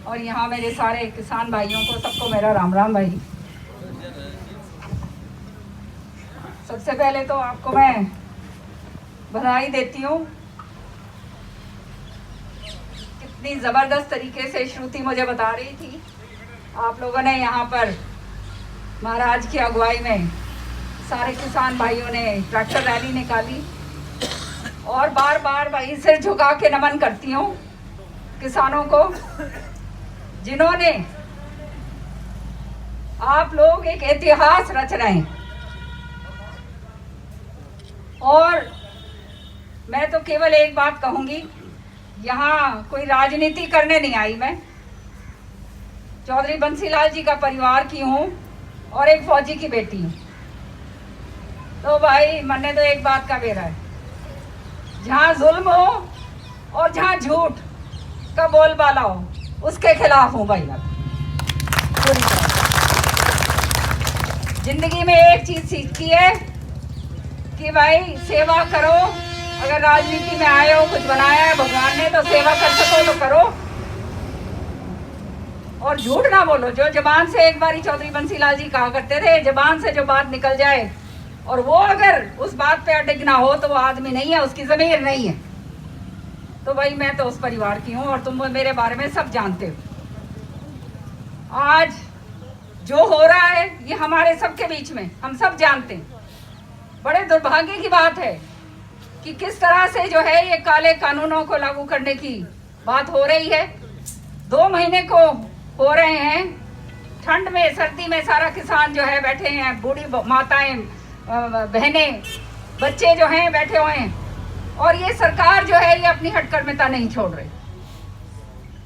और यहाँ मेरे सारे किसान भाइयों को सबको मेरा राम राम भाई। सबसे पहले तो आपको मैं बधाई देती हूँ। कितनी ज़बरदस्त तरीके से श्रुति मुझे बता रही थी, आप लोगों ने यहाँ पर महाराज की अगुवाई में सारे किसान भाइयों ने ट्रैक्टर रैली निकाली और बार बार भाई सिर झुका के नमन करती हूँ किसानों को, जिन्होंने आप लोग एक इतिहास रच रहे हैं। और मैं तो केवल एक बात कहूंगी, यहाँ कोई राजनीति करने नहीं आई मैं। चौधरी बंसीलाल जी का परिवार की हूँ और एक फौजी की बेटी हूँ। तो भाई मन ने तो एक बात का बेरा है, जहाँ जुल्म हो और जहाँ झूठ का बोलबाला हो उसके खिलाफ हूँ भाई। पूरी तरह जिंदगी में एक चीज सीखी है कि भाई सेवा करो। अगर राजनीति में आए हो, कुछ बनाया है भगवान ने, तो सेवा कर सको तो करो और झूठ ना बोलो। जो जबान से एक बारी चौधरी बंसीलाल जी कहा करते थे, जबान से जो बात निकल जाए और वो अगर उस बात पे अडिग ना हो तो वो आदमी नहीं है, उसकी ज़मीर नहीं है। तो भाई मैं तो उस परिवार की हूँ और तुम मेरे बारे में सब जानते हो। आज जो हो रहा है ये हमारे सबके बीच में, हम सब जानते हैं। बड़े दुर्भाग्य की बात है कि किस तरह से जो है ये काले कानूनों को लागू करने की बात हो रही है। 2 महीने को हो रहे हैं, ठंड में सर्दी में सारा किसान जो है बैठे हैं, बूढ़ी माताएं बहनें बच्चे जो हैं बैठे हुए हैं, और ये सरकार जो है ये अपनी हठकर्मिता नहीं छोड़ रही।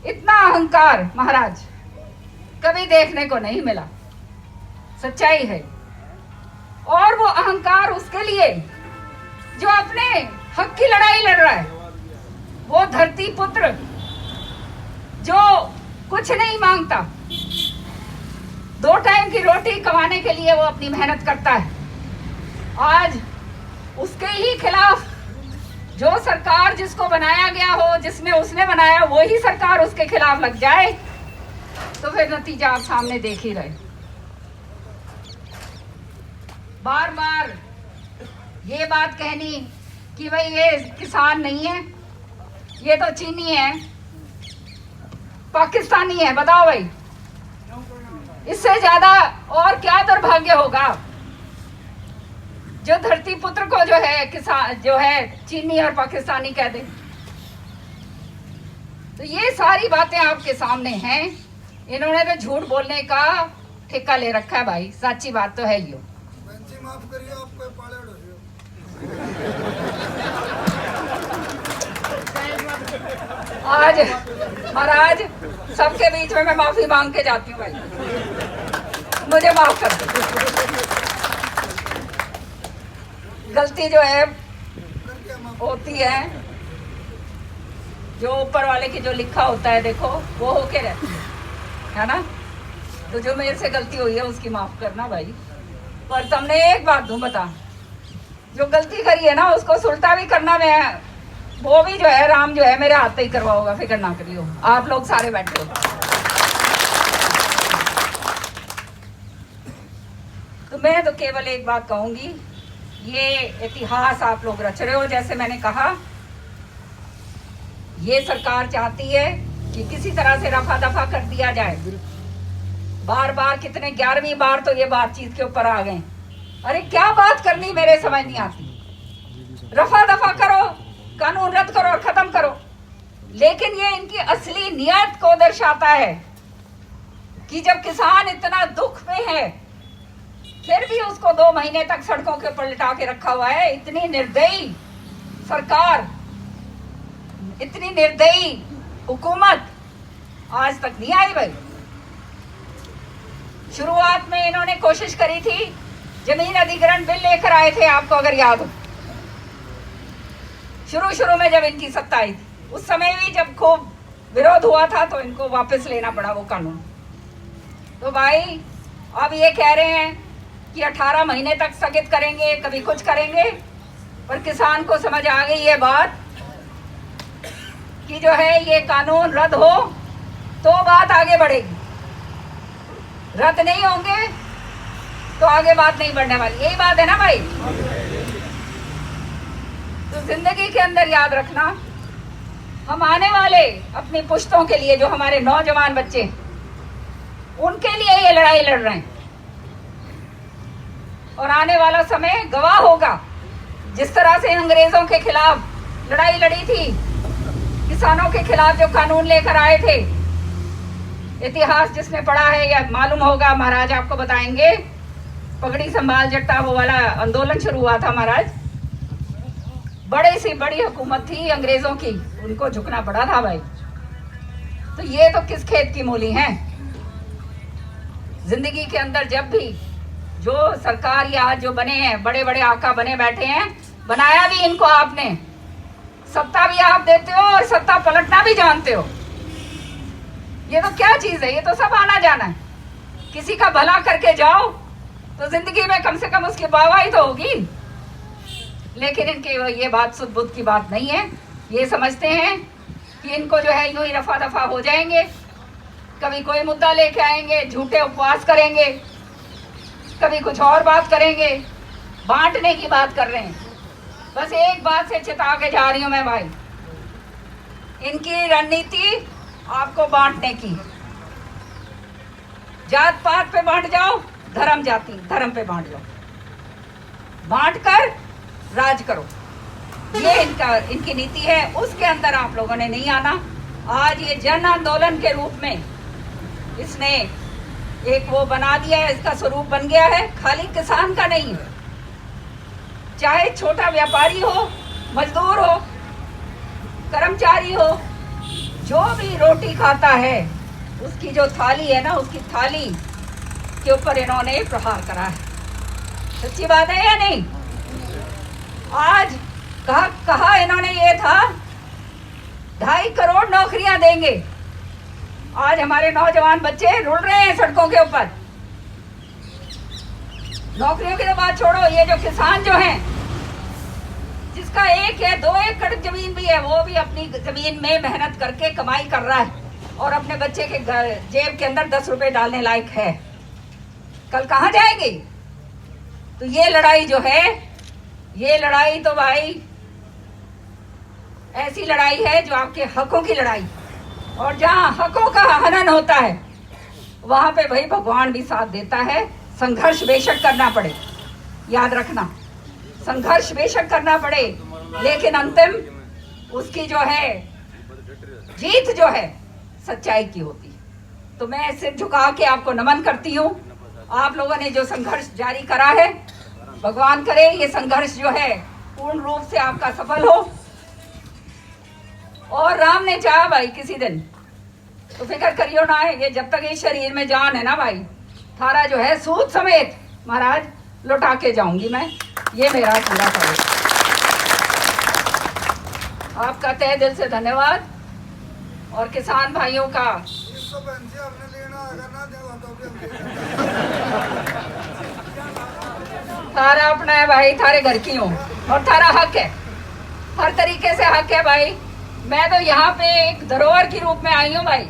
इतना अहंकार महाराज कभी देखने को नहीं मिला, सच्चाई है। और वो अहंकार उसके लिए जो अपने हक की लड़ाई लड़ रहा है, वो धरती पुत्र जो कुछ नहीं मांगता, 2 टाइम की रोटी कमाने के लिए वो अपनी मेहनत करता है। आज उसके ही खिलाफ जो सरकार जिसको बनाया गया हो, जिसने उसने बनाया, वो ही सरकार उसके खिलाफ लग जाए तो फिर नतीजा आप सामने देख ही रहे। बार बार ये बात कहनी कि भाई ये किसान नहीं है, ये तो चीनी है, पाकिस्तानी है। बताओ भाई, इससे ज्यादा और क्या दुर्भाग्य होगा जो धरती पुत्र को जो है किसान जो है चीनी और पाकिस्तानी कह दे। तो ये सारी बातें आपके सामने हैं। इन्होंने तो झूठ बोलने का ठेका ले रखा है भाई, सच्ची बात तो है ही। माफ करिए, आपको पाले आज महाराज सबके बीच में मैं माफी मांग के जाती हूँ भाई, मुझे माफ कर दो। गलती जो है होती है, जो ऊपर वाले की जो लिखा होता है देखो वो होके रहती है ना। तो जो मेरे से गलती हुई है उसकी माफ करना भाई। पर तुमने एक बात दूं बता, जो गलती करी है ना उसको सुलटा भी करना, मैं वो भी जो है राम जो है मेरे हाथ पे ही करवाओगा, फिक्र ना करियो। आप लोग सारे बैठे हो तो मैं तो केवल एक बात कहूंगी, ये इतिहास आप लोग रच रहे हो। जैसे मैंने कहा, ये सरकार चाहती है कि किसी तरह से रफा दफा कर दिया जाए। बार बार कितने 11वीं बार तो ये बातचीत के ऊपर आ गए। अरे क्या बात करनी, मेरे समझ नहीं आती। रफा दफा करो, कानून रद्द करो और खत्म करो। लेकिन ये इनकी असली नियत को दर्शाता है कि जब किसान इतना दुख में है फिर भी उसको 2 महीने तक सड़कों के ऊपर लिटा के रखा हुआ है। इतनी निर्दयी सरकार, इतनी निर्दयी हुकूमत आज तक नहीं आई भाई। शुरुआत में इन्होंने कोशिश करी थी, जमीन अधिग्रहण बिल लेकर आए थे, आपको अगर याद हो। शुरू में जब इनकी सत्ता आई थी, उस समय भी जब खूब विरोध हुआ था तो इनको वापस लेना पड़ा वो कानून। तो भाई अब ये कह रहे हैं कि 18 महीने तक स्थगित करेंगे, कभी कुछ करेंगे। पर किसान को समझ आ गई ये बात कि जो है ये कानून रद्द हो तो बात आगे बढ़ेगी। रद्द नहीं होंगे तो आगे बात नहीं बढ़ने वाली। यही बात है ना भाई। तो जिंदगी के अंदर याद रखना, हम आने वाले अपनी पुश्तों के लिए, जो हमारे नौजवान बच्चे, उनके लिए ये लड़ाई लड़ रहे हैं। और आने वाला समय गवाह होगा, जिस तरह से अंग्रेजों के खिलाफ लड़ाई लड़ी थी, किसानों के खिलाफ जो कानून लेकर आए थे। इतिहास जिसने पढ़ा है या मालूम होगा, महाराज आपको बताएंगे, पगड़ी संभाल जट्टा वो वाला आंदोलन शुरू हुआ था महाराज। बड़े से बड़ी हुकूमत थी अंग्रेजों की, उनको झुकना पड़ा था भाई। तो ये तो किस खेत की मूली है। जिंदगी के अंदर जब भी जो सरकार या जो बने हैं, बड़े बड़े आका बने बैठे हैं, बनाया भी इनको आपने, सत्ता भी आप देते हो और सत्ता पलटना भी जानते हो। ये तो क्या चीज है, ये तो सब आना जाना है। किसी का भला करके जाओ तो जिंदगी में कम से कम उसकी वाहवाही तो होगी। लेकिन इनके ये बात सुध बुद्ध की बात नहीं है। ये समझते हैं कि इनको जो है यूं ही रफा दफा हो जाएंगे, कभी कोई मुद्दा लेके आएंगे, झूठे उपवास करेंगे, कभी कुछ और बात करेंगे, बांटने की बात कर रहे हैं। बस एक बात से चिता के जा रही हूं मैं भाई, इनकी रणनीति आपको बांटने की। जात पात पे बांट जाओ, धर्म जाति धर्म पे बांट जाओ, बांट कर राज करो, ये इनकी नीति है। उसके अंदर आप लोगों ने नहीं आना। आज ये जन आंदोलन के रूप में इसने एक वो बना दिया है, इसका स्वरूप बन गया है। खाली किसान का नहीं है, चाहे छोटा व्यापारी हो, मजदूर हो, कर्मचारी हो, जो भी रोटी खाता है, उसकी जो थाली है ना, उसकी थाली के ऊपर इन्होंने प्रहार करा है। सच्ची बात है या नहीं। आज कहा इन्होंने ये था 2.5 करोड़ नौकरियां देंगे। आज हमारे नौजवान बच्चे रुल रहे हैं सड़कों के ऊपर। नौकरियों की तो बात छोड़ो, ये जो किसान जो हैं, जिसका 1 या 2 एकड़ जमीन भी है, वो भी अपनी जमीन में मेहनत करके कमाई कर रहा है और अपने बच्चे के जेब के अंदर 10 रुपए डालने लायक है। कल कहाँ जाएंगे। तो ये लड़ाई जो है, ये लड़ाई तो भाई ऐसी लड़ाई है जो आपके हकों की लड़ाई, और जहां हकों का हनन होता है वहां पे भाई भगवान भी साथ देता है। संघर्ष बेशक करना पड़े, याद रखना, संघर्ष बेशक करना पड़े, लेकिन अंतिम उसकी जो है जीत जो है सच्चाई की होती। तो मैं सिर झुका के आपको नमन करती हूँ। आप लोगों ने जो संघर्ष जारी करा है, भगवान करे ये संघर्ष जो है पूर्ण रूप से आपका सफल हो। और राम ने चाहा भाई किसी दिन, तो फिक्र करियो ना है, ये जब तक इस शरीर में जान है ना भाई, थारा जो है सूद समेत महाराज लौटा के जाऊंगी मैं। ये मेरा पूरा करो। आपका तहे दिल से धन्यवाद। और किसान भाइयों का इसको बहन हमने लेना अगर ना देगा तो भी थारा अपना है भाई, थारे घर की हूँ और थारा हक है, हर तरीके से हक है भाई। मैं तो यहाँ पे एक धरोहर के रूप में आई हूँ भाई।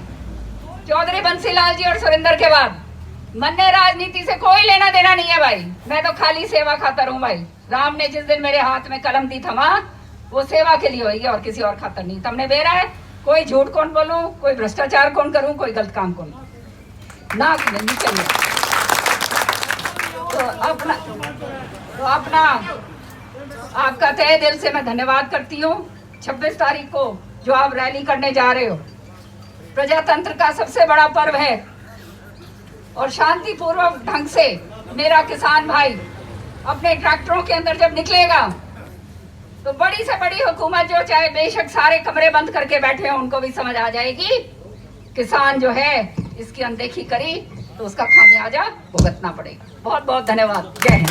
चौधरी बंसीलाल जी और सुरेंद्र के बाद मन्ने राजनीति से कोई लेना देना नहीं है भाई। मैं तो खाली सेवा खातर हूँ भाई। राम ने जिस दिन मेरे हाथ में कलम दी थमा, वो सेवा के लिए होगी और किसी और खातर नहीं। तुमने बेरा है, कोई झूठ कौन बोलूं, कोई भ्रष्टाचार कौन करूं, कोई गलत काम कौन ना नहीं चाहिए। तो अपना आपका तहे दिल से मैं धन्यवाद करती हूँ। 26 तारीख को जो आप रैली करने जा रहे हो, प्रजातंत्र का सबसे बड़ा पर्व है और शांतिपूर्वक ढंग से मेरा किसान भाई अपने ट्रैक्टरों के अंदर जब निकलेगा तो बड़ी से बड़ी हुकूमत जो चाहे बेशक सारे कमरे बंद करके बैठे हो, उनको भी समझ आ जाएगी किसान जो है इसकी अनदेखी करी तो उसका खामियाजा भुगतना पड़ेगा। बहुत बहुत धन्यवाद। जय हिंद।